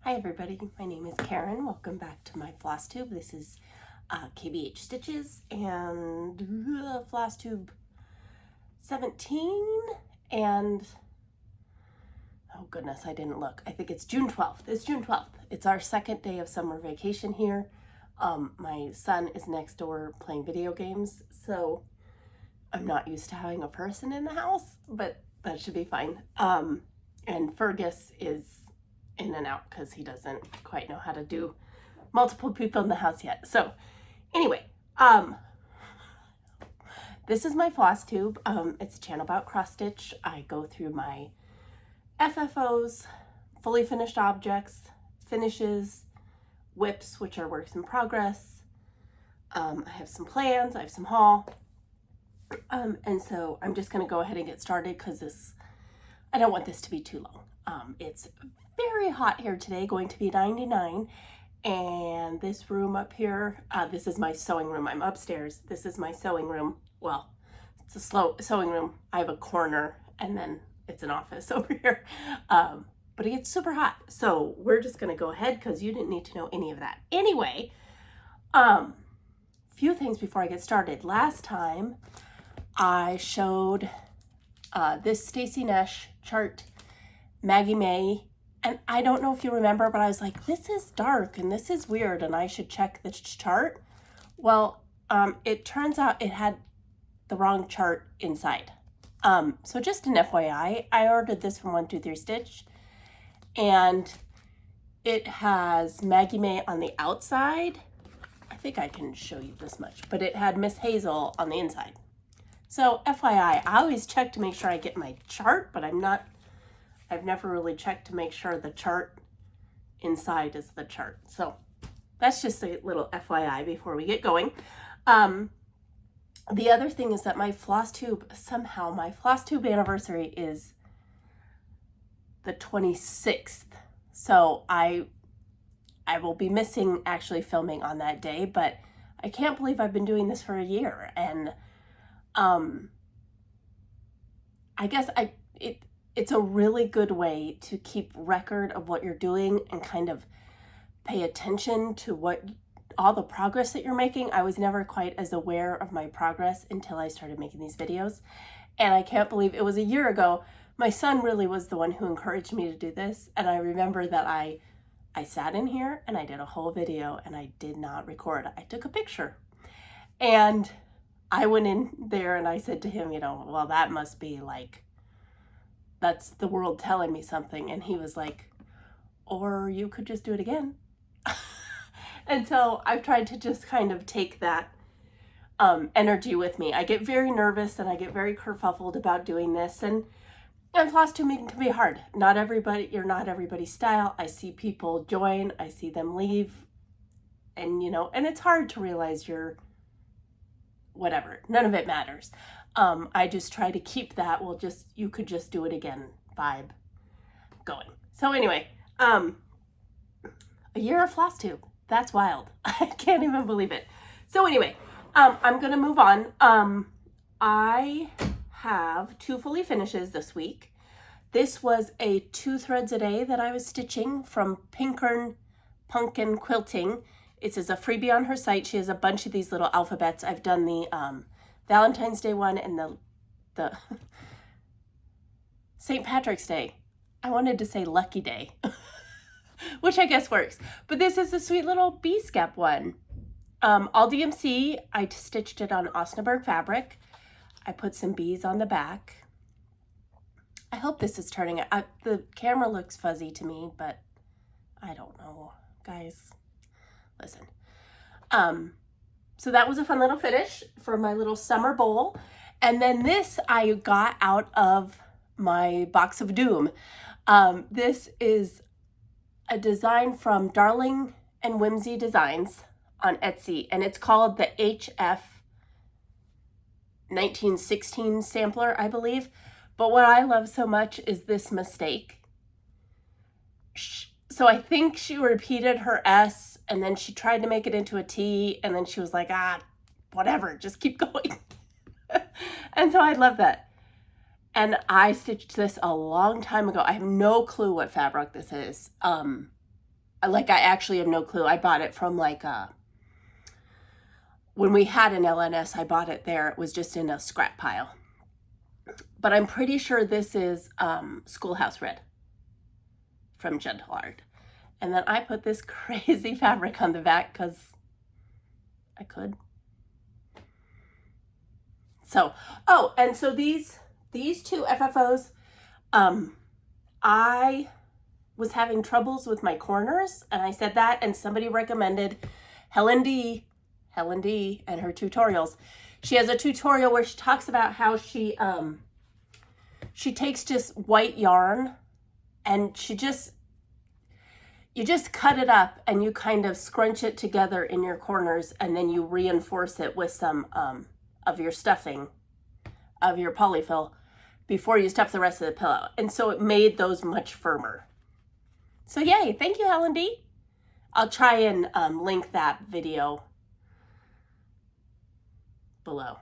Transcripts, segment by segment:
Hi everybody, my name is Karen. Welcome back to my Flosstube. This is KBH Stitches and Flosstube 17 and oh goodness, I didn't look. I think it's June 12th. It's June 12th. It's our second day of summer vacation here. My son is next door playing video games, so I'm not used to having a person in the house, but that should be fine. And Fergus is in and out because he doesn't quite know how to do multiple people in the house yet. So anyway, this is my Flosstube. It's a channel about cross stitch. I go through my FFOs, fully finished objects, finishes, whips, which are works in progress. I have some plans, I have some haul. And so I'm just gonna go ahead and get started because I don't want this to be too long. It's very hot here today, going to be 99, and this room up here, this is my sewing room. I'm upstairs. This is my sewing room. Well, it's a sewing room. I have a corner and then it's an office over here, but it gets super hot, so we're just gonna go ahead because you didn't need to know any of that. Anyway, few things before I get started. Last time I showed this Stacy Nash chart, Maggie May, and I don't know if you remember, but I was like, this is dark and this is weird and I should check this chart. Well, it turns out it had the wrong chart inside. So just an FYI, I ordered this from 123 Stitch and it has Maggie May on the outside. I think I can show you this much, but it had Miss Hazel on the inside. So FYI, I always check to make sure I get my chart, but I've never really checked to make sure the chart inside is the chart. So that's just a little FYI before we get going. The other thing is that my Flosstube anniversary is the 26th. So I will be missing actually filming on that day, but I can't believe I've been doing this for a year. And I guess it's a really good way to keep record of what you're doing and kind of pay attention to all the progress that you're making. I was never quite as aware of my progress until I started making these videos. And I can't believe it was a year ago. My son really was the one who encouraged me to do this. And I remember that I sat in here and I did a whole video and I did not record. I took a picture and I went in there and I said to him, well, that must be like, that's the world telling me something. And he was like, or you could just do it again. And so I've tried to just kind of take that energy with me. I get very nervous and I get very kerfuffled about doing this. And Flosstubing can be hard. You're not everybody's style. I see people join, I see them leave. And, and it's hard to realize whatever, none of it matters. I just try to keep that, you could just do it again vibe going. So anyway, a year of Flosstube. That's wild. I can't even believe it. So anyway, I'm gonna move on. I have 2 fully finishes this week. This was a 2 threads a day that I was stitching from Pinkern Pumpkin Quilting. It is a freebie on her site. She has a bunch of these little alphabets. I've done the Valentine's Day one and the St. Patrick's Day. I wanted to say Lucky Day, which I guess works. But this is a sweet little bee scap one. All DMC, I stitched it on Osnaburg fabric. I put some bees on the back. I hope this is turning out. The camera looks fuzzy to me, but I don't know, guys. Listen. So that was a fun little finish for my little summer bowl. And then this I got out of my box of doom. This is a design from Darling and Whimsy Designs on Etsy, and it's called the HF 1916 sampler, I believe. But what I love so much is this mistake. So I think she repeated her S and then she tried to make it into a T and then she was like, whatever, just keep going. And so I love that. And I stitched this a long time ago. I have no clue what fabric this is. Like, I actually have no clue. I bought it from like when we had an LNS, I bought it there. It was just in a scrap pile. But I'm pretty sure this is Schoolhouse Red from Gentle Art. And then I put this crazy fabric on the back because I could. So, oh, and so these two FFOs, I was having troubles with my corners, and I said that, and somebody recommended Helen D and her tutorials. She has a tutorial where she talks about how she takes just white yarn, and you just cut it up and you kind of scrunch it together in your corners, and then you reinforce it with some of your stuffing, of your polyfill, before you stuff the rest of the pillow. And so it made those much firmer. So yay, thank you, Helen D. I'll try and link that video below.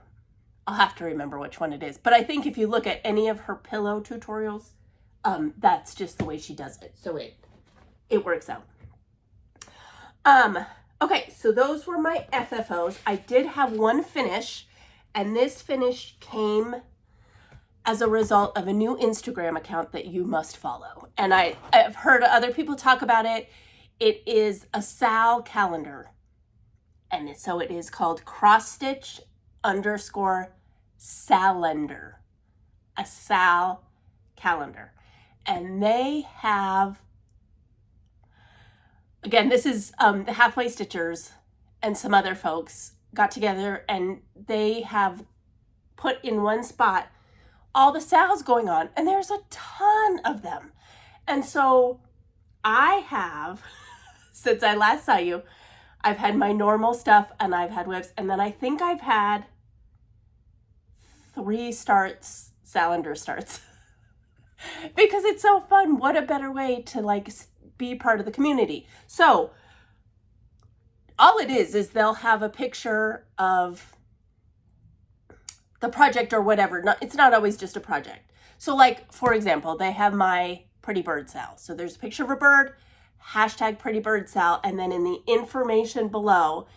I'll have to remember which one it is. But I think if you look at any of her pillow tutorials, that's just the way she does it. So it works out. Okay, so those were my FFOs. I did have one finish, and this finish came as a result of a new Instagram account that you must follow. And I've heard other people talk about it. It is a Sal calendar. And so it is called _Salender. A Sal calendar. And they have, again, this is the Halfway Stitchers and some other folks got together, and they have put in one spot all the sales going on, and there's a ton of them. And so I have, since I last saw you, I've had my normal stuff, and I've had whips, and then I think I've had 3 Salender starts. Because it's so fun. What a better way to like be part of the community. So all it is they'll have a picture of the project or whatever. It's not always just a project. So like, for example, they have my Pretty Bird Sal. So there's a picture of a bird, hashtag Pretty Bird Sal, and then in the information below,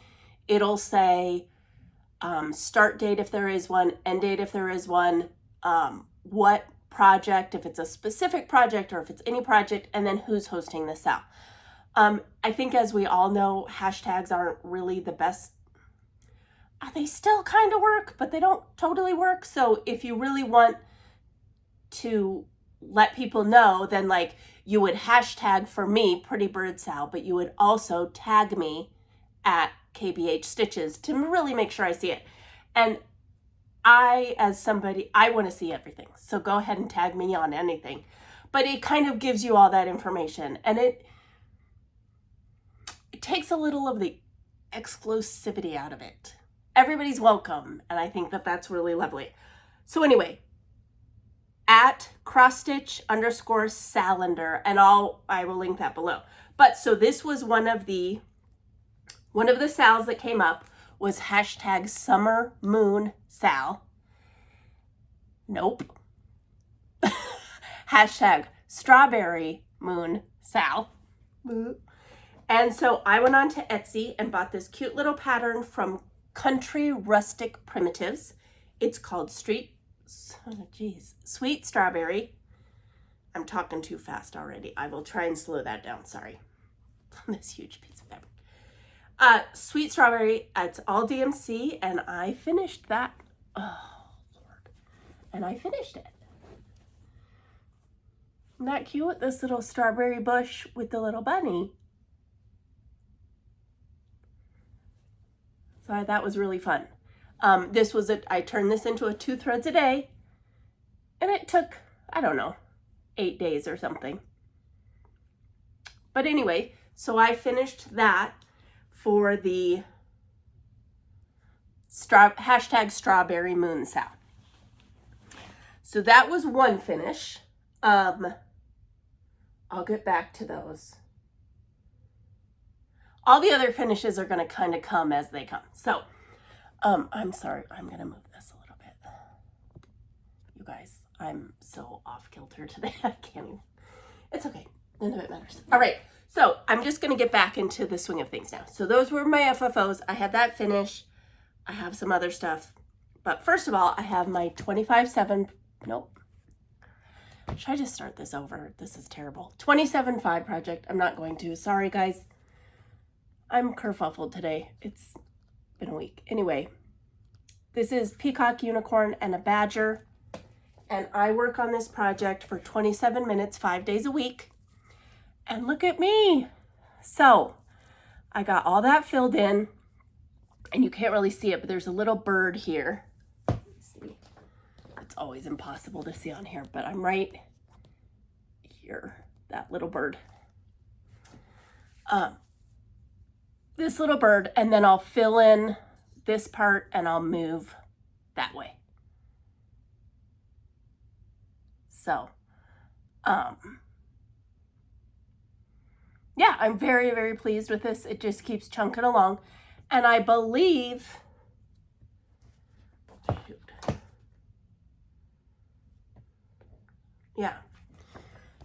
it'll say start date if there is one, end date if there is one, what project, if it's a specific project or if it's any project, and then who's hosting the sale. I think, as we all know, hashtags aren't really the best. They still kind of work, but they don't totally work. So if you really want to let people know, then like you would hashtag for me Pretty Bird Sal, but you would also tag me at KBH Stitches to really make sure I see it. And as somebody, I want to see everything. So go ahead and tag me on anything. But it kind of gives you all that information. And it takes a little of the exclusivity out of it. Everybody's welcome. And I think that that's really lovely. So anyway, at _Salender, and I will link that below. But so this was one of the sals that came up was hashtag Summer Moon Sal. Nope. Hashtag Strawberry Moon Sal. And so I went on to Etsy and bought this cute little pattern from Country Rustic Primitives. It's called Sweet Strawberry. I'm talking too fast already. I will try and slow that down. Sorry. On this huge piece of fabric. Sweet Strawberry. It's all DMC, and I finished that. Oh, Lord. And I finished it. Isn't that cute? This little strawberry bush with the little bunny. So that was really fun. I turned this into a 2 threads a day, and it took, I don't know, 8 days or something. But anyway, so I finished that for the hashtag Strawberry Moon Sal. So that was one finish. I'll get back to those. All the other finishes are going to kind of come as they come. So, I'm sorry. I'm going to move this a little bit. You guys, I'm so off kilter today. I can't even. It's okay. None of it matters. All right. So I'm just going to get back into the swing of things now. So those were my FFOs. I had that finished. I have some other stuff. But first of all, I have my 25/7, nope. Should I just start this over? This is terrible. 27/5 project. I'm not going to. Sorry, guys. I'm kerfuffled today. It's been a week. Anyway, this is peacock, unicorn, and a badger. And I work on this project for 27 minutes, 5 days a week. And look at me. So I got all that filled in, and you can't really see it, but there's a little bird here. Let's see. It's always impossible to see on here, but I'm right here, that little bird. This little bird, and then I'll fill in this part and I'll move that way. So, yeah, I'm very, very pleased with this. It just keeps chunking along. And I believe, yeah.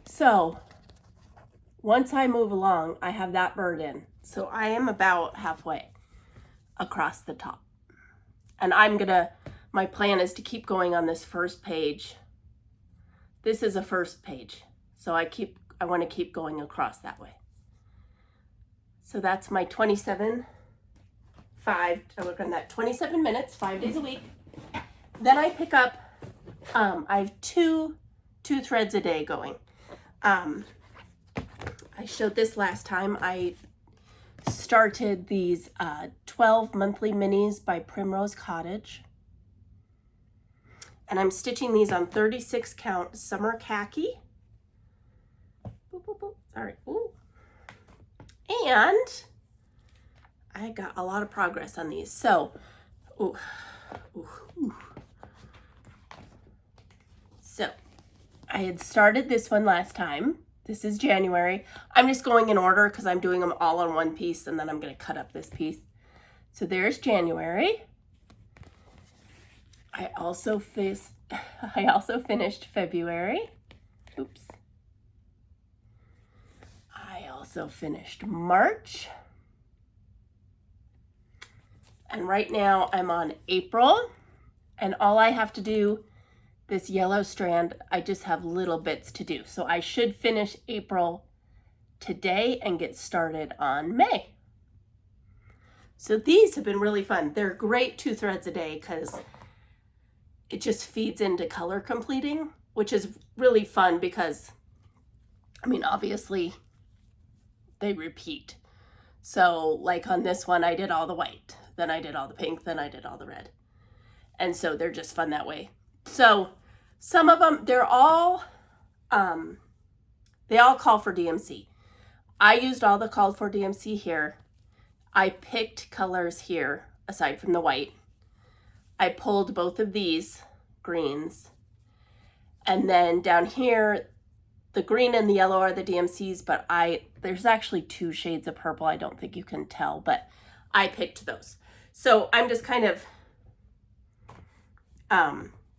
So once I move along, I have that bird in. So I am about halfway across the top. And my plan is to keep going on this first page. This is a first page. So I want to keep going across that way. So that's my 27/5. I work on that 27 minutes, 5 days a week. Then I pick up, I have two threads a day going. I showed this last time. I started these 12 monthly minis by Primrose Cottage. And I'm stitching these on 36 count summer khaki. Boop, boop, boop. Sorry. Ooh. And I got a lot of progress on these. So, ooh, ooh, ooh. So I had started this one last time. This is January. I'm just going in order because I'm doing them all on one piece, and then I'm going to cut up this piece. So there's January. I also finished February. Oops. I also finished March. And right now I'm on April. And all I have to do, this yellow strand, I just have little bits to do. So I should finish April today and get started on May. So these have been really fun. They're great 2 threads a day because it just feeds into color completing, which is really fun because, I mean, obviously they repeat. So like on this one, I did all the white, then I did all the pink, then I did all the red. And so they're just fun that way. So some of them, they all call for DMC. I used all the called for DMC here. I picked colors here, aside from the white. I pulled both of these greens. And then down here, the green and the yellow are the DMCs, but there's actually 2 shades of purple. I don't think you can tell, but I picked those. So I'm just kind of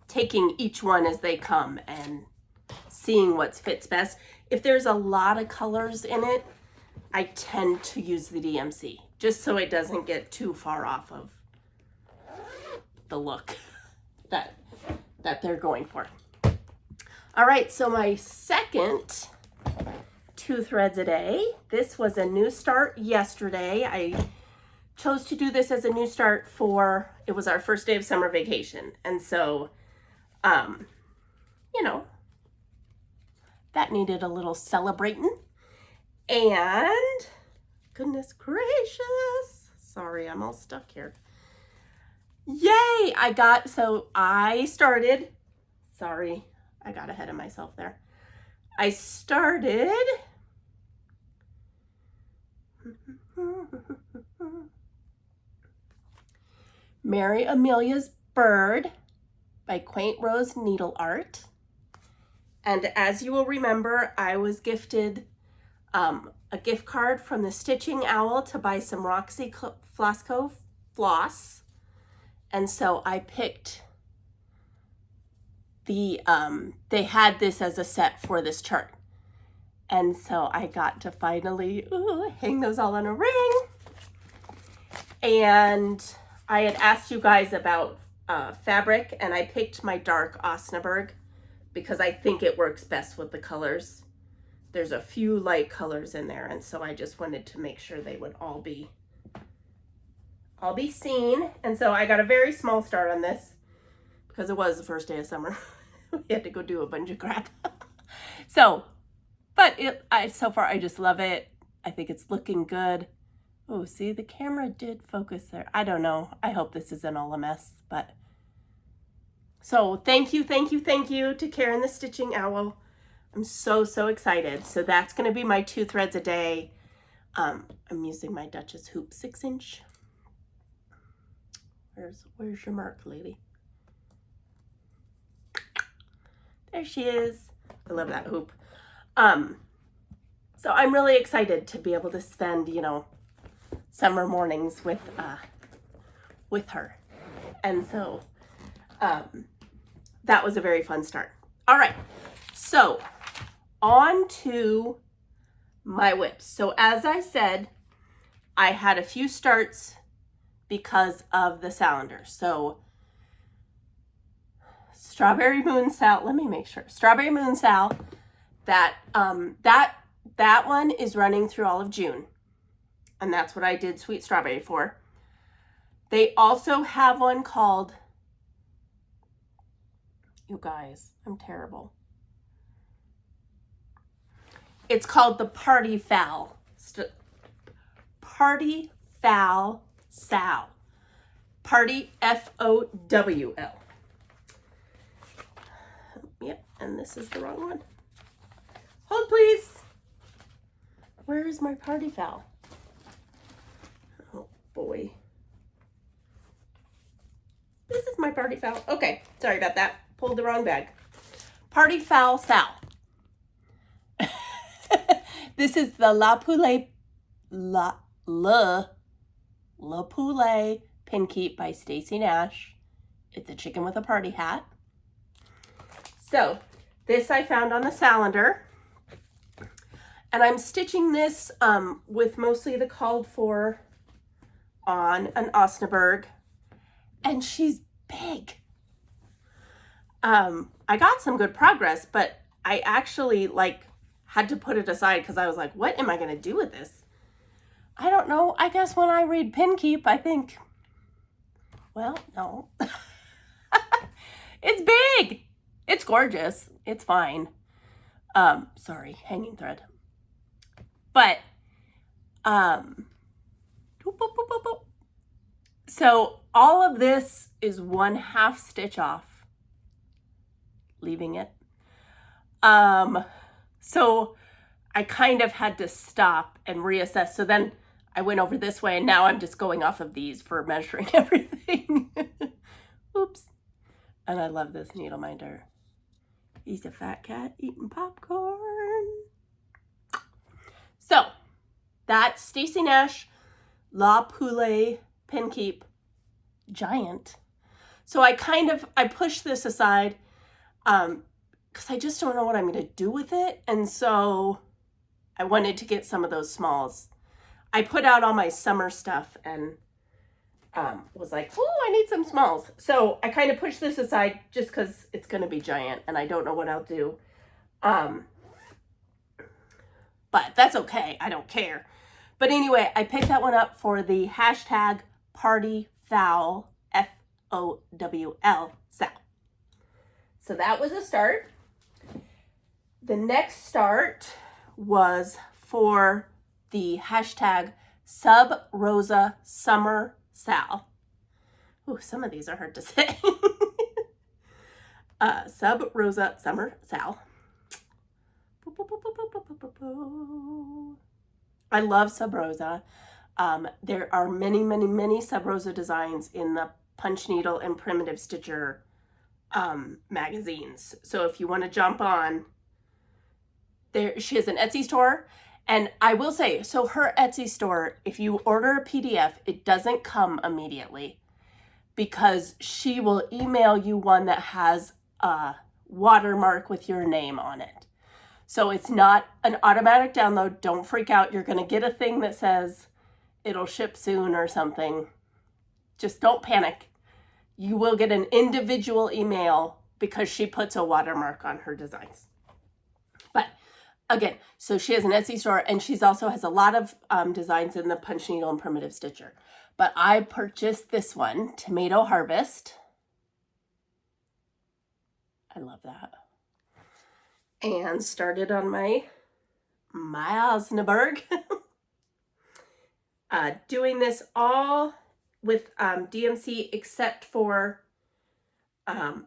taking each one as they come and seeing what fits best. If there's a lot of colors in it, I tend to use the DMC just so it doesn't get too far off of the look that they're going for. All right, so my second 2 threads a day. This was a new start yesterday. I chose to do this as a new start it was our first day of summer vacation. And so, you know, that needed a little celebrating. And goodness gracious, sorry, I'm all stuck here. Yay, I started, sorry, I got ahead of myself there. I started Mary Amelia's Bird by Quaint Rose Needle Art. And as you will remember, I was gifted a gift card from the Stitching Owl to buy some Roxy Flosstube floss. And so I picked they had this as a set for this chart. And so I got to finally hang those all on a ring. And I had asked you guys about fabric, and I picked my dark Osnaburg because I think it works best with the colors. There's a few light colors in there, and so I just wanted to make sure they would all be seen. And so I got a very small start on this because it was the first day of summer. We had to go do a bunch of crap. So, but so far I just love it. I think it's looking good. Oh, see, the camera did focus there. I don't know. I hope this isn't all a mess, but. So thank you to Karen the Stitching Owl. I'm so excited. So that's going to be my 2 threads a day. I'm using my Duchess hoop 6-inch. Where's your mark, lady? There she is. I love that hoop. So I'm really excited to be able to spend, summer mornings with her. And so that was a very fun start. All right, so on to my whips. So as I said, I had a few starts because of the Salender. So Strawberry Moon Sal, let me make sure. Strawberry Moon Sal, that one is running through all of June. And that's what I did Sweet Strawberry for. They also have one called, you guys, I'm terrible. It's called the Party Fowl. Party Fowl Sal. Party F-O-W-L. Yep, and this is the wrong one. Hold, please. Where is my Party Fowl? Oh, boy. This is my Party Fowl. Okay, sorry about that. Pulled the wrong bag. Party Fowl Sal. This is the La Poulet Pin Keep by Stacy Nash. It's a chicken with a party hat. So this I found on the Salender. And I'm stitching this with mostly the called for on an Osnaburg. And she's big. I got some good progress, but I actually had to put it aside because I was like, what am I going to do with this? I don't know. I guess when I read Pin Keep, I think, well, no. It's big. It's gorgeous. It's fine. Sorry, hanging thread. But, so all of this is 1/2 stitch off, leaving it. So I kind of had to stop and reassess. So then I went over this way, and now I'm just going off of these for measuring everything. Oops. And I love this needle minder. He's a fat cat eating popcorn. So that's Stacy Nash La Poulet Pin Keep Giant. So I pushed this aside because I just don't know what I'm going to do with it. And so I wanted to get some of those smalls. I put out all my summer stuff and was like, oh, I need some smalls. So I kind of pushed this aside just because it's going to be giant and I don't know what I'll do. But that's okay. I don't care. But anyway, I picked that one up for the hashtag Party Fowl, F-O-W-L, Sal. So that was a start. The next start was for the hashtag Sub Rosa Summer Sal. Ooh, some of these are hard to say. Sub Rosa Summer Sal. I love Sub Rosa. There are many Sub Rosa designs in the Punch Needle and Primitive Stitcher magazines. So if you want to jump on, she has an Etsy store. And I will say, so her Etsy store, if you order a PDF, it doesn't come immediately because she will email you one that has a watermark with your name on it. So it's not an automatic download. Don't freak out. You're going to get a thing that says it'll ship soon or something. Just don't panic. You will get an individual email because she puts a watermark on her designs. But again, so she has an Etsy store, and she's also has a lot of designs in the punch needle and primitive stitcher. But I purchased this one, Tomato Harvest. I love that. And started on my Osnaburg. Doing this all with DMC except for,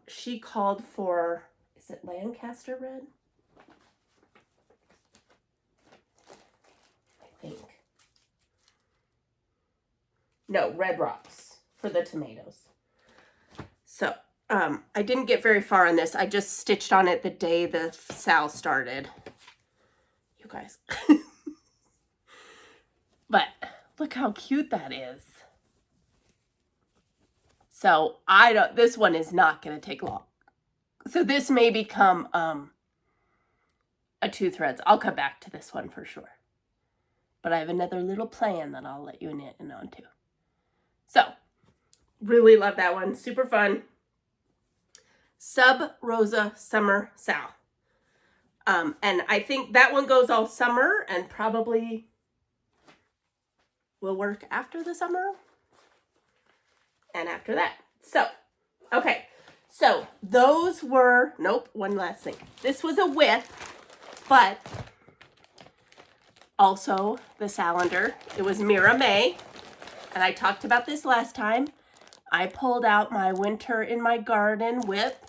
she called for, is it Lancaster red? I think. No, Red Rocks for the tomatoes. So, I didn't get very far on this. I just stitched on it the day the sale started. You guys. But look how cute that is. So this one is not going to take long. So this may become a 2 threads. I'll come back to this one for sure. But I have another little plan that I'll let you in on too. So, really love that one. Super fun. Sub Rosa Summer Sal. And I think that one goes all summer and probably will work after the summer and after that. So, okay. So those were, nope, one last thing. This was a whip, but also the Salander. It was Mira May. And I talked about this last time. I pulled out my Winter in My Garden whip.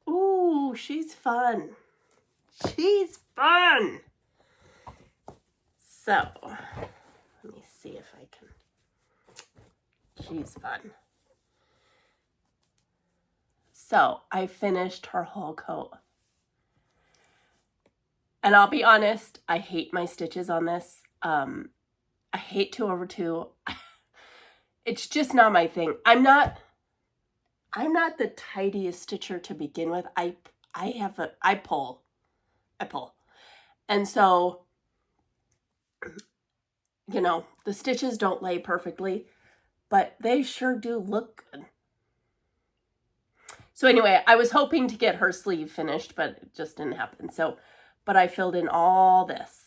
Ooh, she's fun. She's fun. So, let me see if I can. She's fun. So, I finished her whole coat. And I'll be honest, I hate my stitches on this. I hate 2/2. It's just not my thing. I'm not the tidiest stitcher to begin with. I pull. And so, you know, the stitches don't lay perfectly, but they sure do look good. So anyway, I was hoping to get her sleeve finished, but it just didn't happen. So, but I filled in all this,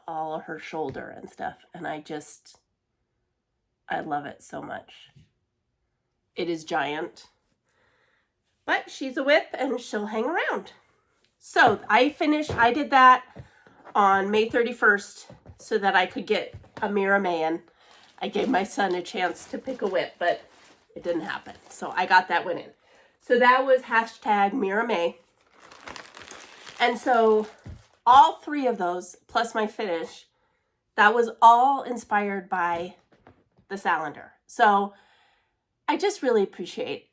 all of her shoulder and stuff, and I love it so much. It is giant, but she's a whip and she'll hang around. So I did that on May 31st so that I could get a Mira May in. I gave my son a chance to pick a whip, but it didn't happen. So I got that one in. So that was hashtag Mira May. And so all 3 of those, plus my finish, that was all inspired by the Salander. So I just really appreciate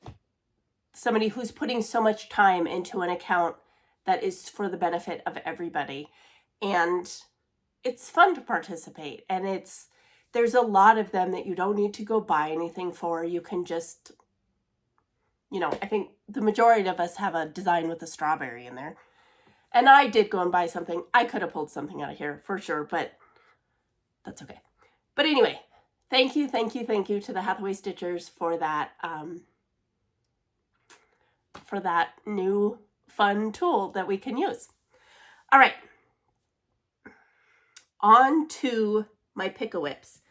somebody who's putting so much time into an account that is for the benefit of everybody. And it's fun to participate. And there's a lot of them that you don't need to go buy anything for. You can just, you know, I think the majority of us have a design with a strawberry in there. And I did go and buy something. I could have pulled something out of here for sure, but that's okay. But anyway, thank you to the Hathaway Stitchers for that new fun tool that we can use. All right, on to my pick-a-whips.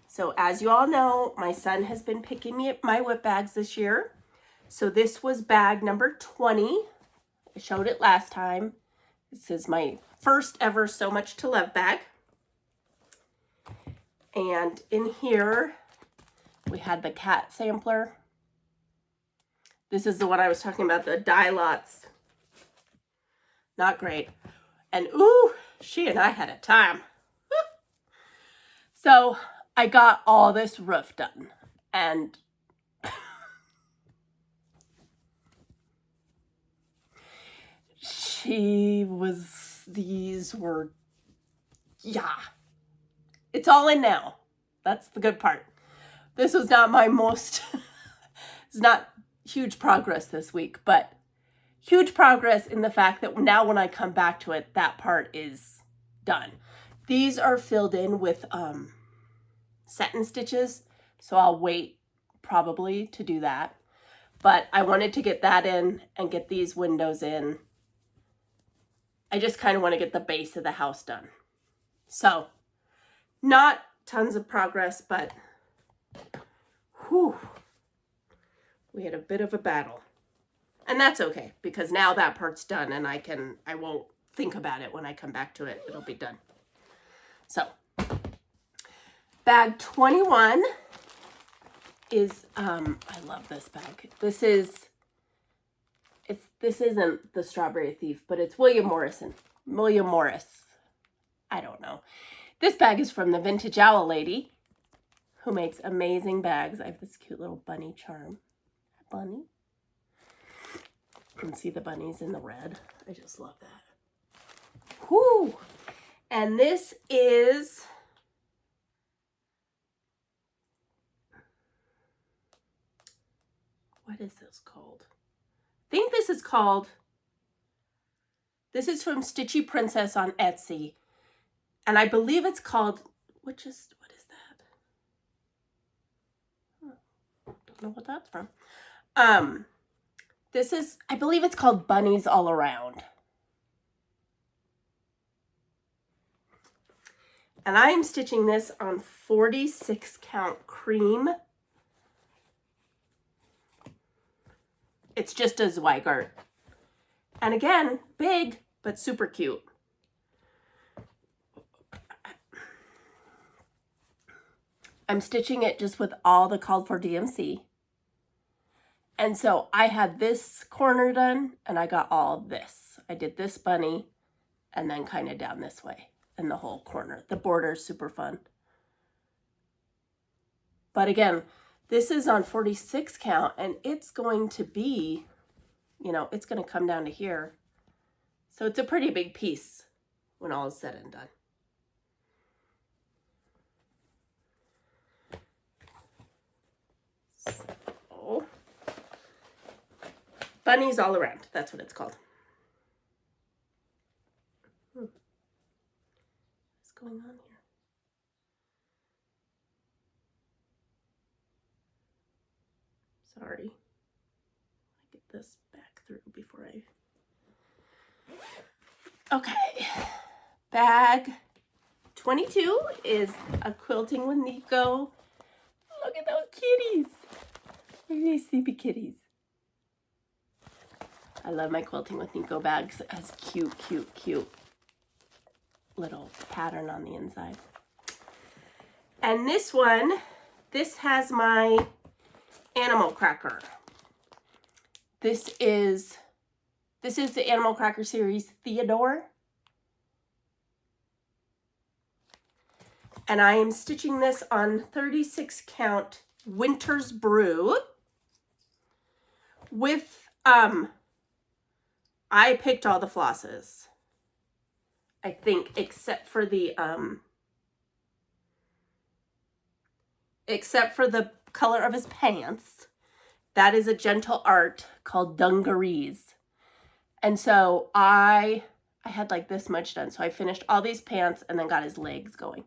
So as you all know, my son has been picking me my whip bags this year. So this was bag number 20. I showed it last time. This is my first ever So Much to Love bag. And in here, we had the cat sampler. This is the one I was talking about, the die lots. Not great. And ooh, she and I had a time. So I got all this roof done. And these were, yeah. It's all in now. That's the good part. This was not my most, it's not huge progress this week, but huge progress in the fact that now when I come back to it, that part is done. These are filled in with satin stitches, so I'll wait probably to do that. But I wanted to get that in and get these windows in. I just kind of want to get the base of the house done. So, not tons of progress, but whew, we had a bit of a battle. And that's okay, because now that part's done and I won't think about it when I come back to it. It'll be done. So, bag 21 is, I love this bag. This isn't the Strawberry Thief, but it's William Morris. I don't know. This bag is from the Vintage Owl Lady, who makes amazing bags. I have this cute little bunny charm. Bunny. You can see the bunnies in the red. I just love that. Whoo! And this is what is this called? I think this is called, this is from Stitchy Princess on Etsy. And I believe it's called, what is that? Don't know what that's from. This is, I believe it's called Bunnies All Around. And I am stitching this on 46 count cream. It's just a Zweigart. And again, big, but super cute. I'm stitching it just with all the called for DMC. And so I had this corner done and I got all this. I did this bunny and then kind of down this way and the whole corner. The border is super fun. But again, this is on 46 count and it's going to be, you know, it's going to come down to here. So it's a pretty big piece when all is said and done. So, Bunnies All Around, that's what it's called. What's going on here? Sorry. I get this back through before I... Okay. Bag 22 is a Quilting with Nico. Look at those kitties. Look at these sleepy kitties. I love my Quilting with Nico bags. It has cute, cute, cute little pattern on the inside. And this one, this has my animal cracker. This is the Animal Cracker series Theodore. And I am stitching this on 36 count Winter's Brew with, I picked all the flosses, I think, except for the color of his pants. That is a Gentle Art called Dungarees. And so I had like this much done. So I finished all these pants and then got his legs going.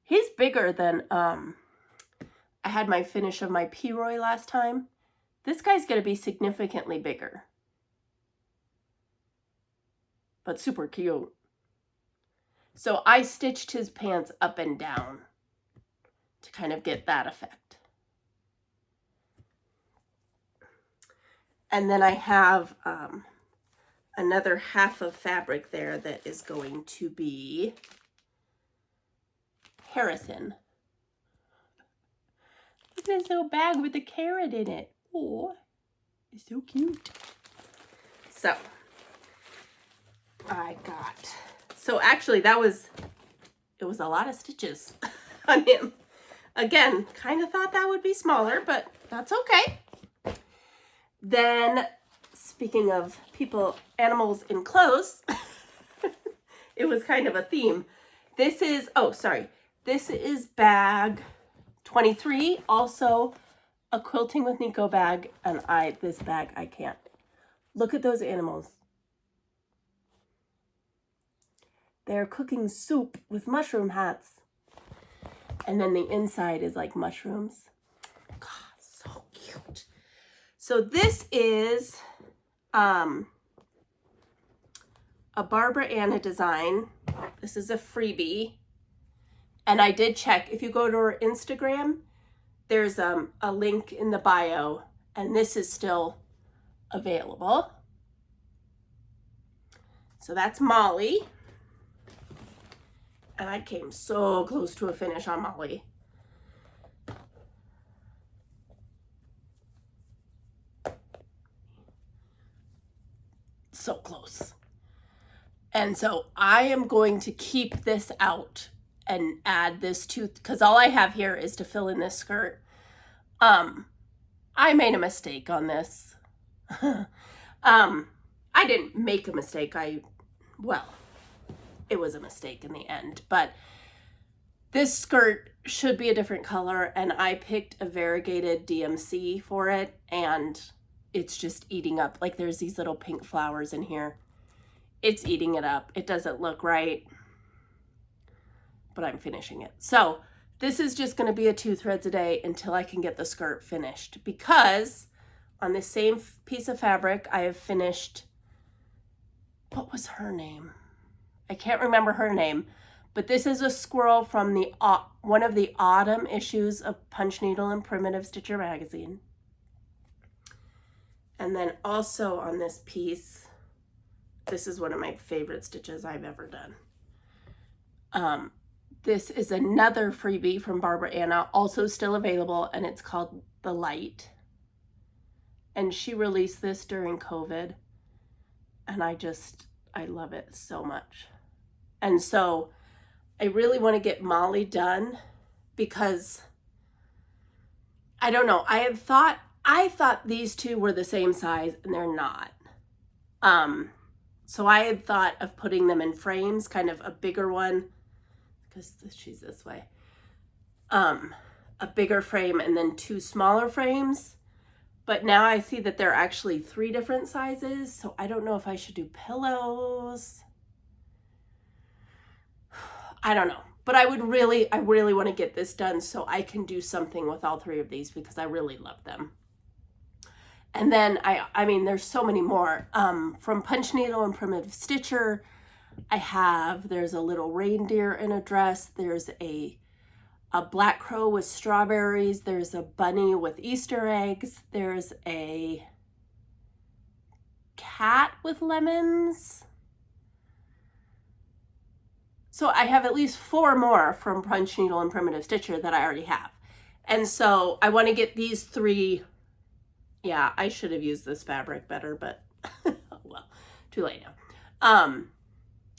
He's bigger than, I had my finish of my P-Roy last time. This guy's going to be significantly bigger. But super cute. So I stitched his pants up and down to kind of get that effect. And then I have another half of fabric there that is going to be Harrison. Look at this little bag with a carrot in it. Oh, it's so cute. So, so actually it was a lot of stitches on him. Again, kind of thought that would be smaller, but that's okay. Then, speaking of animals in clothes, it was kind of a theme. This is bag 23, also a Quilting with Nico bag, and this bag I can't Look at those animals. They're cooking soup with mushroom hats. And then the inside is like mushrooms. God, so cute. So this is a Barbara Anna design. This is a freebie. And I did check. If you go to her Instagram, there's a link in the bio. And this is still available. So that's Molly. And I came so close to a finish on Molly. So close. And so I am going to keep this out and add this to, because all I have here is to fill in this skirt. I made a mistake on this. I didn't make a mistake. Well, it was a mistake in the end, but this skirt should be a different color, and I picked a variegated DMC for it, and it's just eating up. Like, there's these little pink flowers in here. It's eating it up. It doesn't look right, but I'm finishing it. So this is just going to be a 2 threads a day until I can get the skirt finished, because on the same piece of fabric, I have finished, what was her name? I can't remember her name, but this is a squirrel from the one of the autumn issues of Punch Needle and Primitive Stitcher magazine. And then also on this piece, this is one of my favorite stitches I've ever done. This is another freebie from Barbara Anna, also still available, and it's called The Light. And she released this during COVID, and I love it so much. And so I really want to get Molly done, because I don't know. I thought these two were the same size, and they're not. So I had thought of putting them in frames, kind of a bigger one, because she's this way. A bigger frame and then 2 smaller frames. But now I see that they're actually 3 different sizes, so I don't know if I should do pillows. I don't know, but I really want to get this done so I can do something with all 3 of these, because I really love them. And then I mean, there's so many more. From Punch Needle and Primitive Stitcher, there's a little reindeer in a dress. There's a black crow with strawberries. There's a bunny with Easter eggs. There's a cat with lemons. So I have at least 4 more from Punch Needle and Primitive Stitcher that I already have. And so I want to get these 3. Yeah, I should have used this fabric better, but well, too late now.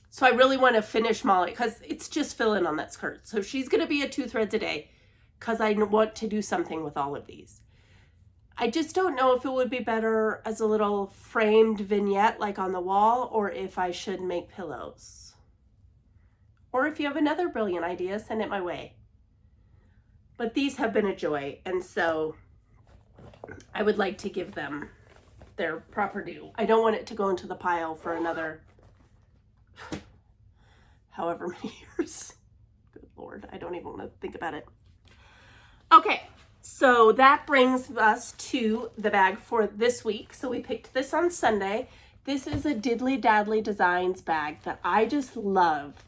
So I really want to finish Molly, because it's just filling on that skirt. So she's going to be a 2 threads a day, because I want to do something with all of these. I just don't know if it would be better as a little framed vignette like on the wall, or if I should make pillows. Or if you have another brilliant idea, send it my way. But these have been a joy, and so I would like to give them their proper due. I don't want it to go into the pile for another however many years. Good Lord, I don't even want to think about it. Okay, so that brings us to the bag for this week. So we picked this on Sunday. This is a Diddly Daddly Designs bag that I just love.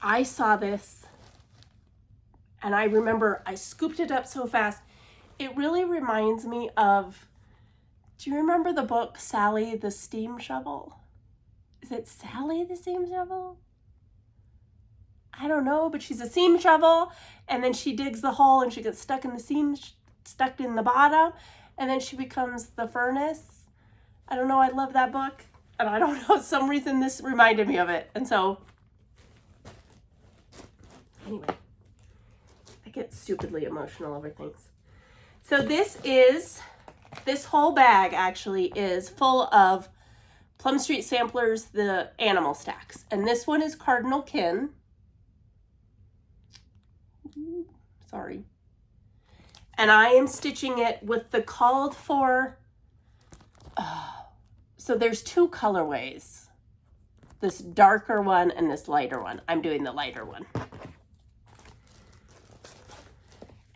I saw this and I remember I scooped it up so fast. It really reminds me of, do you remember the book Sally the Steam Shovel? Is it Sally the Steam Shovel? I don't know, but she's a seam shovel, and then she digs the hole and she gets stuck in the seam, stuck in the bottom, and then she becomes the furnace. I don't know, I love that book, and I don't know, some reason this reminded me of it. And so anyway, I get stupidly emotional over things. So this whole bag actually is full of Plum Street Samplers, the animal stacks. And this one is Cardinal Kin. Sorry. And I am stitching it with the called for, so there's two colorways, this darker one and this lighter one. I'm doing the lighter one.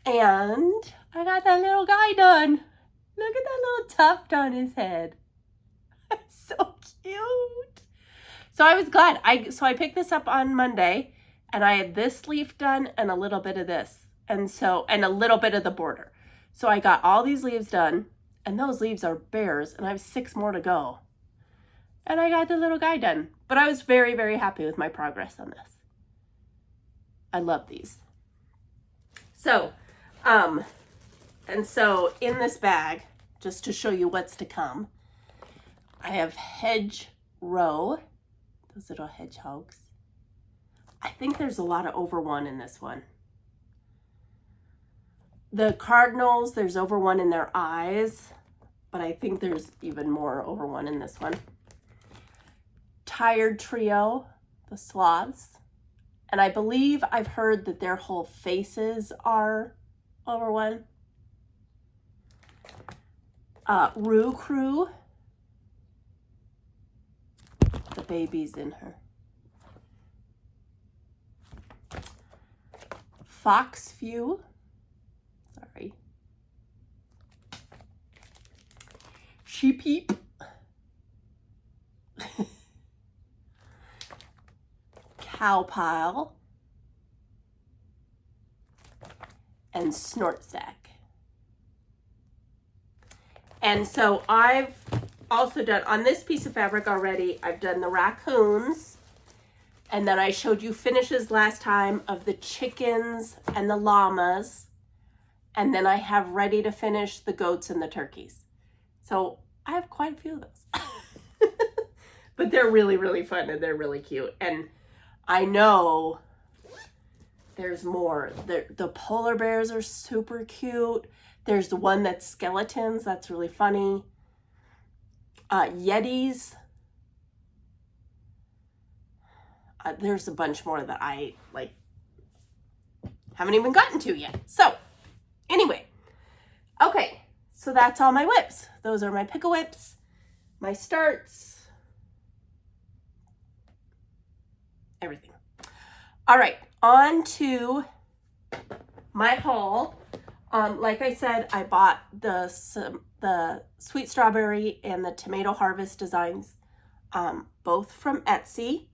And I got that little guy done. Look at that little tuft on his head. So cute. So I was glad. So I picked this up on Monday, and I had this leaf done and a little bit of this. And a little bit of the border. So I got all these leaves done, and those leaves are bears, and I have 6 more to go. And I got the little guy done. But I was very, very happy with my progress on this. I love these. So, and so in this bag, just to show you what's to come, I have hedgerow, those little hedgehogs. I think there's a lot of over 1 in this one. The cardinals, there's over 1 in their eyes, but I think there's even more over 1 in this one. Tired trio, the sloths. And I believe I've heard that their whole faces are over 1. Roo Crew. The baby's in her. Fox View. Sorry. Sheep Heap. Cow Pile. And Snort Sack. And so I've also done, on this piece of fabric already, I've done the raccoons. And then I showed you finishes last time of the chickens and the llamas. And then I have ready to finish the goats and the turkeys. So I have quite a few of those. But they're really, really fun and they're really cute. And I know there's more. The polar bears are super cute. There's the one that's skeletons. That's really funny. Yetis. There's a bunch more that I haven't even gotten to yet. So anyway, okay. So that's all my whips. Those are my pickle whips, my starts, everything. All right, on to my haul. Like I said, I bought the sweet strawberry and the tomato harvest designs, both from Etsy.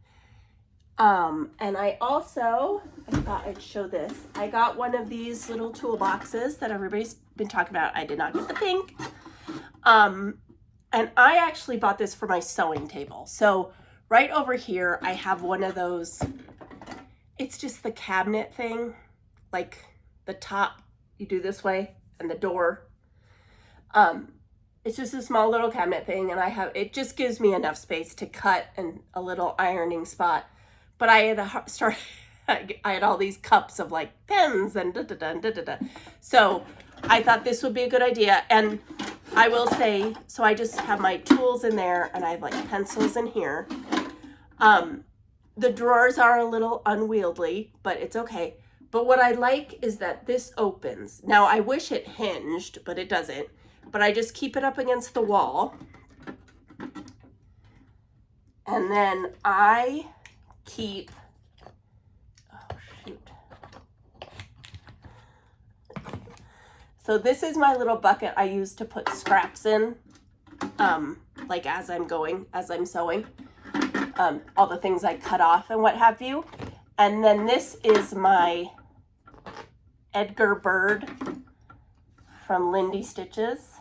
And I thought I'd show this. I got one of these little toolboxes that everybody's been talking about. I did not get the pink. And I actually bought this for my sewing table. So right over here, I have one of those. It's just the cabinet thing, like the top you do this way and the door. It's just a small little cabinet thing, and it just gives me enough space to cut and a little ironing spot. But I had all these cups of like pens and da-da-da. So I thought this would be a good idea. And I will say, so I just have my tools in there and I have like pencils in here. The drawers are a little unwieldy, but it's okay. But what I like is that this opens. Now I wish it hinged, but it doesn't. But I just keep it up against the wall. And then I keep, oh shoot. So this is my little bucket I use to put scraps in, like as I'm sewing, all the things I cut off and what have you. And then this is my Edgar Bird from Lindy Stitches.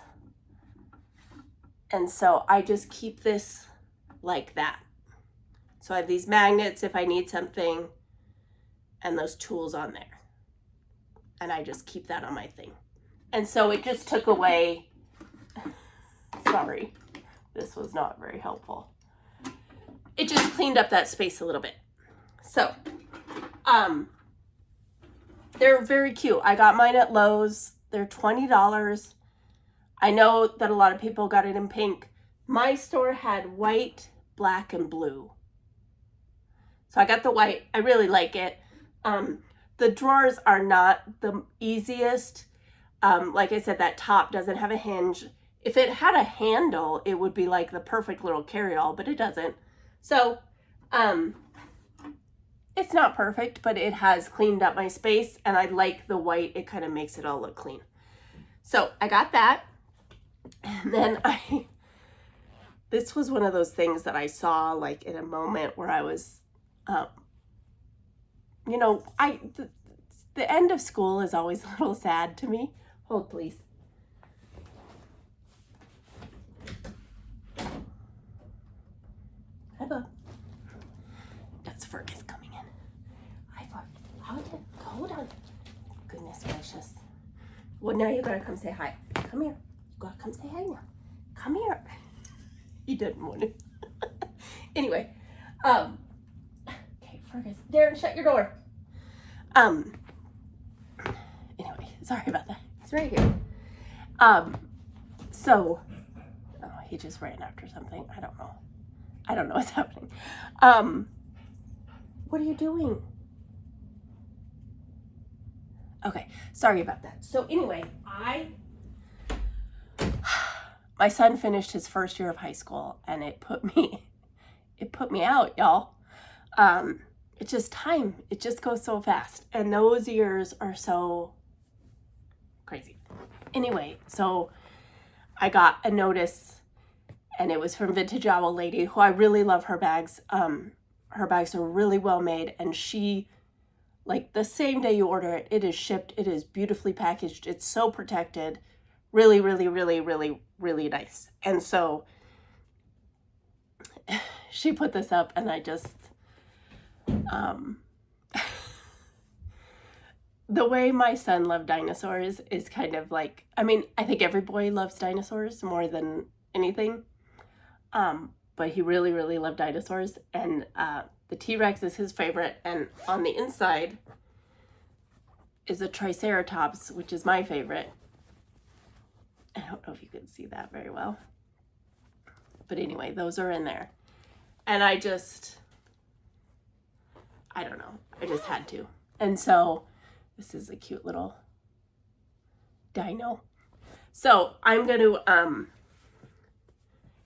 And so I just keep this like that. So I have these magnets if I need something and those tools on there. And I just keep that on my thing. And so it just took away, sorry, this was not very helpful. It just cleaned up that space a little bit. So, they're very cute. I got mine at Lowe's. They're $20. I know that a lot of people got it in pink. My store had white, black, and blue. So I got the white. I really like it. The drawers are not the easiest. Like I said, that top doesn't have a hinge. If it had a handle, it would be like the perfect little carry-all, but it doesn't. So, it's not perfect, but it has cleaned up my space, and I like the white. It kind of makes it all look clean. So I got that. And then this was one of those things that I saw like in a moment where I was, you know, the end of school is always a little sad to me. Hold, please. Hi, Bub. That's Fergus coming in. Hi, Fergus. Hold on. Goodness gracious. Well, now you gotta come say hi. Come here. You gotta come say hi now. Come here. He didn't want to. Anyway, okay, Fergus. Darren, shut your door. Anyway, sorry about that. It's right here. So, oh, he just ran after something. I don't know. I don't know what's happening. What are you doing? Okay, sorry about that. So anyway, my son finished his first year of high school, and it put me out, y'all. It's just time. It just goes so fast, and those years are so crazy. Anyway, so I got a notice, and it was from Vintage Owl Lady, who I really love her bags. Her bags are really well made, and she, like, the same day you order it, it is shipped. It is beautifully packaged. It's so protected. Really, really, really, really, really nice. And so she put this up, and I just, the way my son loved dinosaurs is kind of like, I mean, I think every boy loves dinosaurs more than anything. But he really, really loved dinosaurs, and the T-Rex is his favorite, and on the inside is a Triceratops, which is my favorite. I don't know if you can see that very well. But anyway, those are in there. And I don't know, I just had to. And so this is a cute little dino. So I'm going to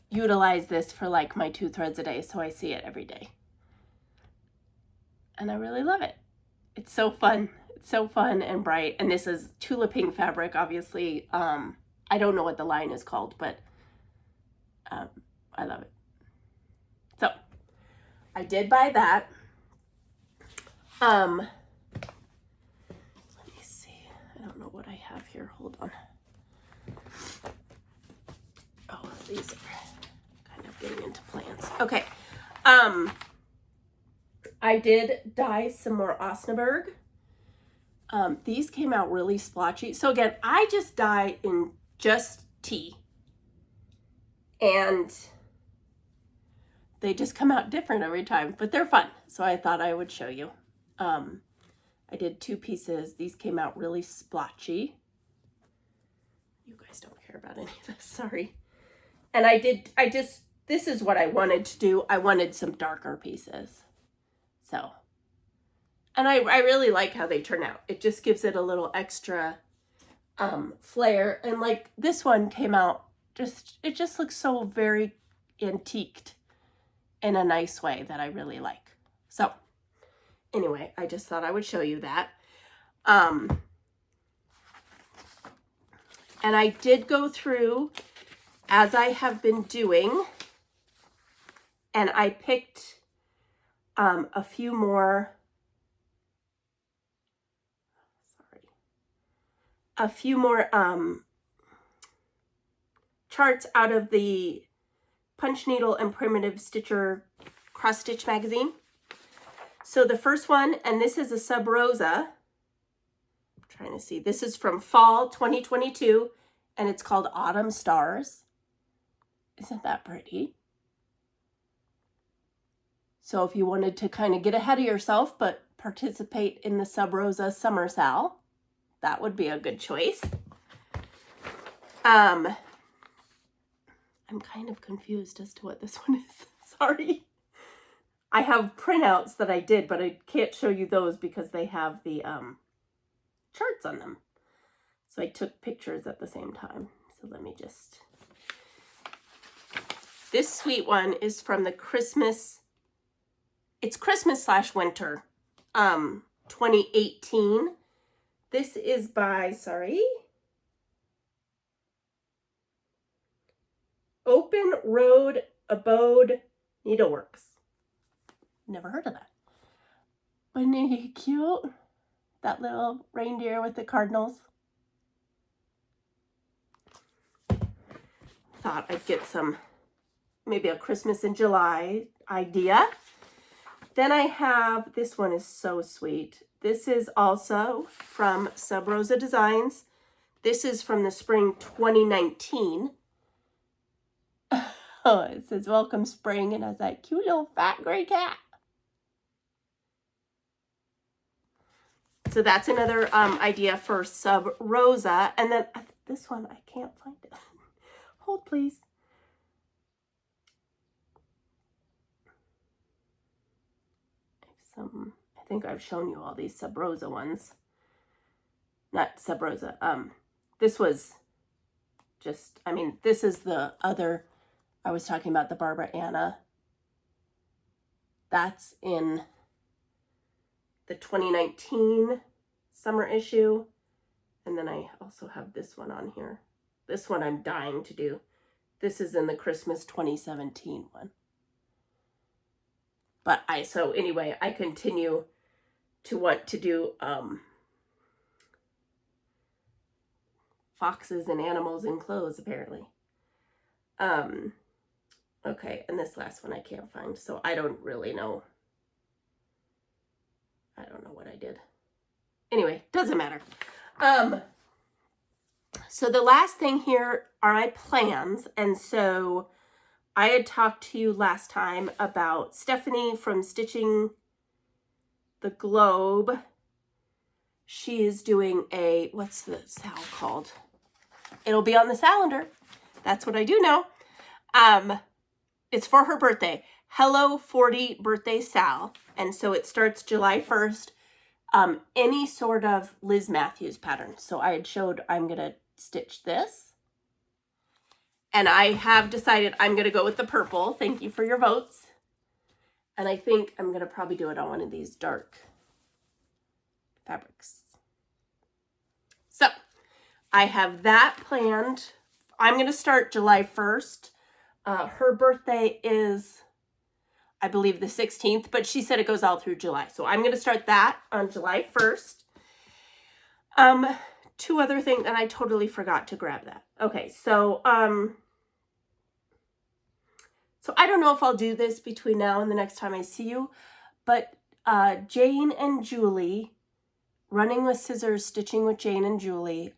utilize this for like my 2 threads a day, so I see it every day. And I really love it. It's so fun. It's so fun and bright. And this is Tula Pink fabric, obviously. I don't know what the line is called, but I love it. So I did buy that. Let me see. I don't know what I have here. Hold on. Oh, these are kind of getting into plants. Okay. I did dye some more Osnaburg. These came out really splotchy. So again, I just dye in just tea. And they just come out different every time, but they're fun. So I thought I would show you. I did 2 pieces. These came out really splotchy. You guys don't care about any of this, sorry. And this is what I wanted to do. I wanted some darker pieces. So, and I really like how they turn out. It just gives it a little extra flair. And like this one came out, it just looks so very antiqued in a nice way that I really like. So anyway, I just thought I would show you that. And I did go through, as I have been doing, and I picked a few more, charts out of the Punch Needle and Primitive Stitcher Cross Stitch magazine. So the first one, and this is a Sub Rosa. I'm trying to see. This is from fall 2022, and it's called Autumn Stars. Isn't that pretty? So if you wanted to kind of get ahead of yourself, but participate in the Sub Rosa Summer Sale, that would be a good choice. I'm kind of confused as to what this one is. Sorry. I have printouts that I did, but I can't show you those because they have the charts on them. So I took pictures at the same time. So let me just This sweet one is from the Christmas, it's Christmas/winter 2018. This is by, Open Road Abode Needleworks. Never heard of that. Wasn't he cute? That little reindeer with the cardinals. Thought I'd get some, maybe a Christmas in July idea. Then I have, this one is so sweet. This is also from Sub Rosa Designs. This is from the spring 2019. Oh, it says welcome spring and has that cute little fat gray cat. So that's another idea for Sub Rosa. And then this one, I can't find it. Hold, please. I think I've shown you all these Sub Rosa ones. Not Sub Rosa. This was just, I mean, this is the other, I was talking about the Barbara Anna. That's in the 2019 summer issue. And then I also have this one on here. This one I'm dying to do. This is in the Christmas 2017 one. But so anyway, I continue to want to do foxes and animals in clothes, apparently. Okay, and this last one I can't find, so I don't really know. I don't know what I did. Anyway, doesn't matter. So the last thing here are my plans, and so I had talked to you last time about Stephanie from Stitching the Globe. She is doing a, what's the sal called? It'll be on the calendar. That's what I do know. It's for her birthday. Hello 40 birthday Sal. And so it starts July 1st. Any sort of Liz Matthews pattern. So I had showed I'm going to stitch this. And I have decided I'm going to go with the purple. Thank you for your votes. And I think I'm going to probably do it on one of these dark fabrics. So I have that planned. I'm going to start July 1st. Her birthday is, I believe, the 16th, but she said it goes all through July. So I'm going to start that on July 1st. Two other things, and I totally forgot to grab that. Okay, so I don't know if I'll do this between now and the next time I see you, but Jane and Julie, Running with Scissors, Stitching with Jane and Julie,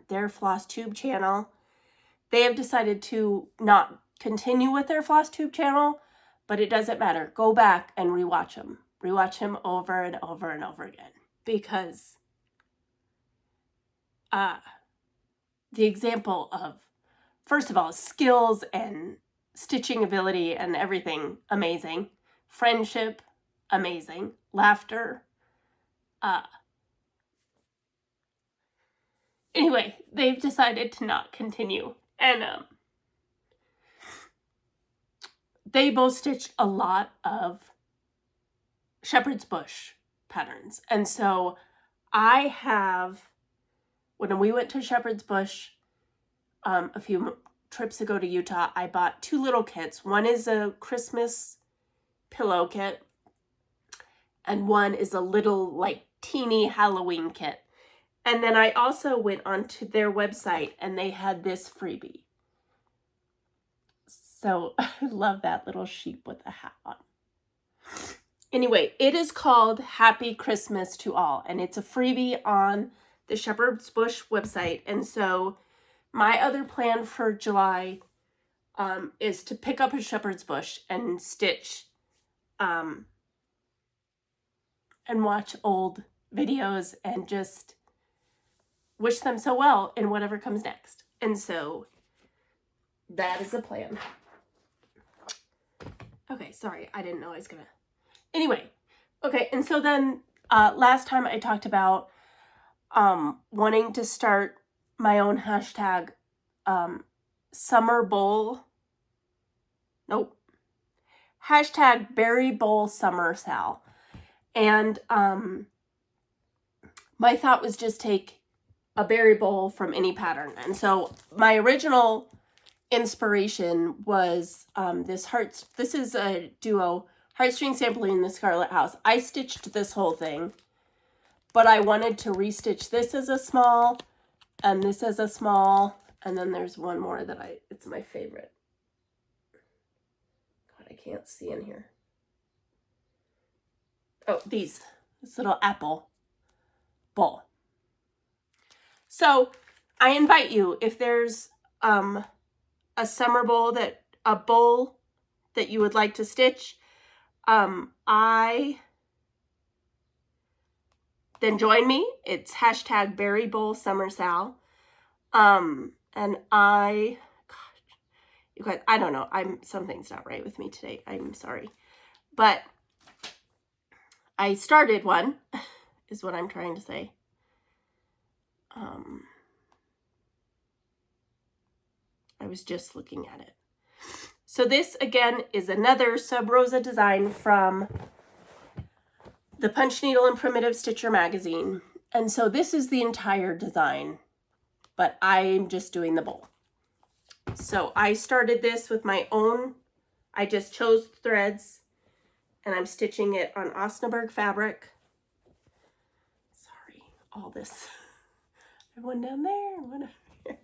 their Flosstube channel, they have decided to not continue with their Flosstube channel, but it doesn't matter. Go back and rewatch them. Rewatch them over and over and over again, because the example of, first of all, skills and stitching ability and everything, amazing. Friendship, amazing. Laughter. Anyway, they've decided to not continue. And they both stitched a lot of shepherd's bush patterns. And so I have, when we went to shepherd's bush a few trips ago to Utah, I bought two little kits. One is a Christmas pillow kit, and one is a little, like, teeny Halloween kit. And then I also went onto their website, and they had this freebie. So I love that little sheep with a hat on. Anyway, it is called Happy Christmas to All, and it's a freebie on the Shepherd's Bush website. And so my other plan for July is to pick up a shepherd's bush and stitch and watch old videos and just wish them so well in whatever comes next. And so that is the plan. Okay, sorry, I didn't know I was gonna. Anyway, okay, and so then last time I talked about wanting to start my own hashtag summer bowl Nope. Hashtag Berry Bowl Summer Sal. And my thought was just take a berry bowl from any pattern. And so my original inspiration was this is a duo, Heartstring Sampling in the Scarlet House. I stitched this whole thing, but I wanted to restitch this as a small and this as a small. And then there's one more that it's my favorite. God, I can't see in here. Oh, this little apple bowl. So I invite you, if there's a summer bowl a bowl that you would like to stitch, then join me. It's hashtag Berry Bowl Summer Sal. And gosh, you guys, I don't know. Something's not right with me today. I'm sorry. But I started one, is what I'm trying to say. I was just looking at it. So this, again, is another Sub Rosa design from the Punch Needle and Primitive Stitcher magazine. And so this is the entire design, but I'm just doing the bowl. So I started this with my own, I just chose threads, and I'm stitching it on Osnaburg fabric. Sorry, all this. One down there, one up here.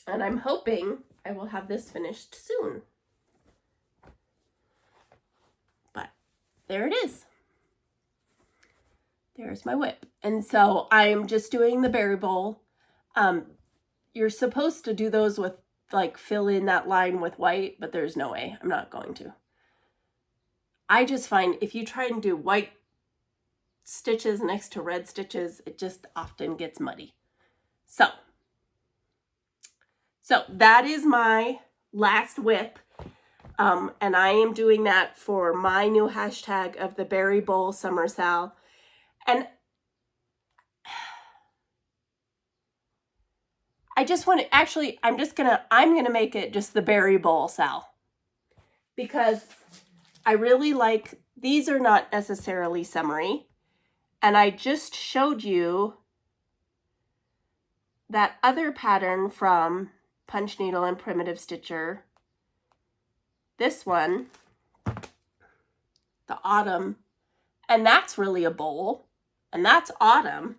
And I'm hoping I will have this finished soon. But there it is. There's my whip. And so I'm just doing the berry bowl. You're supposed to do those with, like, fill in that line with white, but there's no way. I'm not going to. I just find if you try and do white stitches next to red stitches, it just often gets muddy. So that is my last whip. And I am doing that for my new hashtag of the Berry Bowl Summer Sal. And I just want to, actually, I'm going to make it just the Berry Bowl Sal. Because I really like, these are not necessarily summery. And I just showed you that other pattern from Punch Needle and Primitive Stitcher. This one, the autumn, and that's really a bowl, and that's autumn.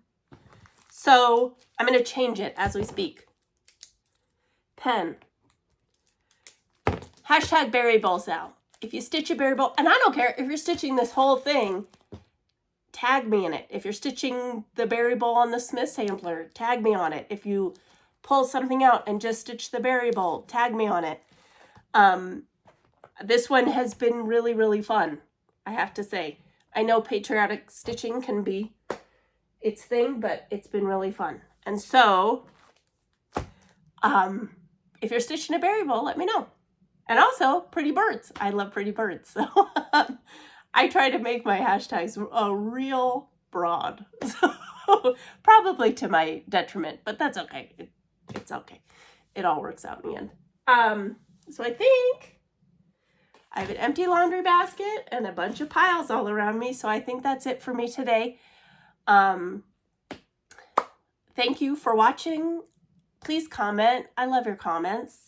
So I'm going to change it as we speak. Pen. Hashtag Berry Bowl Sal. If you stitch a berry bowl, and I don't care if you're stitching this whole thing, tag me in it. If you're stitching the berry bowl on the Smith sampler, tag me on it. If you pull something out and just stitch the berry bowl, tag me on it. This one has been really, really fun, I have to say. I know patriotic stitching can be its thing, but it's been really fun. And so, if you're stitching a berry bowl, let me know. And also, pretty birds. I love pretty birds. So I try to make my hashtags real broad. So probably to my detriment, but that's okay. It's okay. It all works out in the end. So I think I have an empty laundry basket and a bunch of piles all around me. So I think that's it for me today. Thank you for watching. Please comment. I love your comments.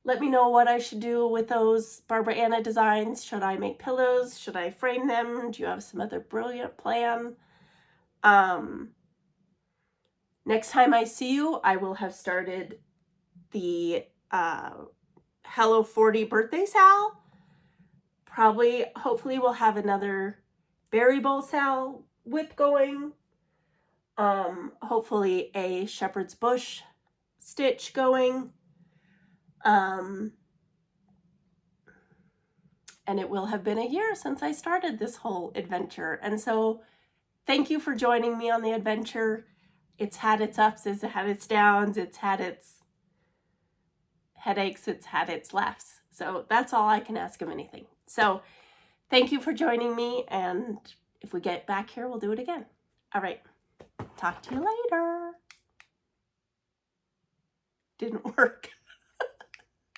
Let me know what I should do with those Barbara Anna designs. Should I make pillows? Should I frame them? Do you have some other brilliant plan? Next time I see you, I will have started the Hello 40 birthday Sal. Probably, hopefully we'll have another Berry Bowl Sal whip going. Hopefully a Shepherd's Bush stitch going. And it will have been a year since I started this whole adventure. And so thank you for joining me on the adventure. It's had its ups, it's had its downs, it's had its headaches, it's had its laughs. So that's all I can ask of anything. So thank you for joining me. And if we get back here, we'll do it again. All right. Talk to you later. Didn't work.